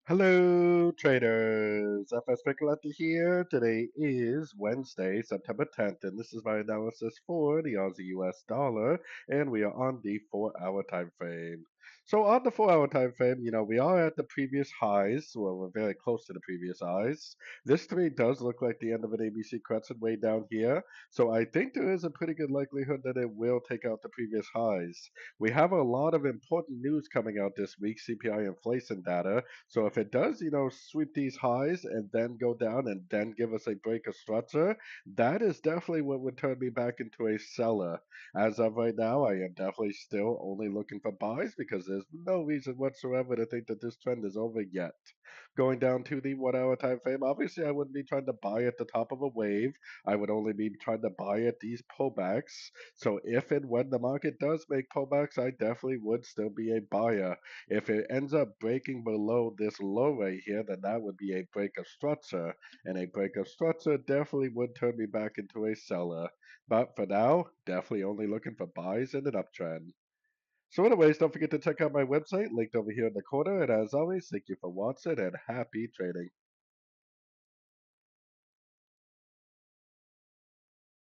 Hello, traders. FX Pip Collector here. Today is Wednesday, September 10th, and this is my analysis for the Aussie US dollar, and we are on the 4-hour time frame. So on the 4-hour time frame, we are at the previous highs. Well, we're very close to the previous highs. This trade does look like the end of an ABC crescent way down here, so I think there is a pretty good likelihood that it will take out the previous highs. We have a lot of important news coming out this week, CPI inflation data. So if it does, sweep these highs and then go down and then give us a break of structure, that is definitely what would turn me back into a seller. As of right now, I am definitely still only looking for buys because there's no reason whatsoever to think that this trend is over yet. Going down to the 1 hour time frame, obviously I wouldn't be trying to buy at the top of a wave. I would only be trying to buy at these pullbacks. So if and when the market does make pullbacks, I definitely would still be a buyer. If it ends up breaking below this low right here, then that would be a break of structure. And a break of structure definitely would turn me back into a seller. But for now, definitely only looking for buys in an uptrend. So anyways, don't forget to check out my website linked over here in the corner. And as always, thank you for watching and happy trading.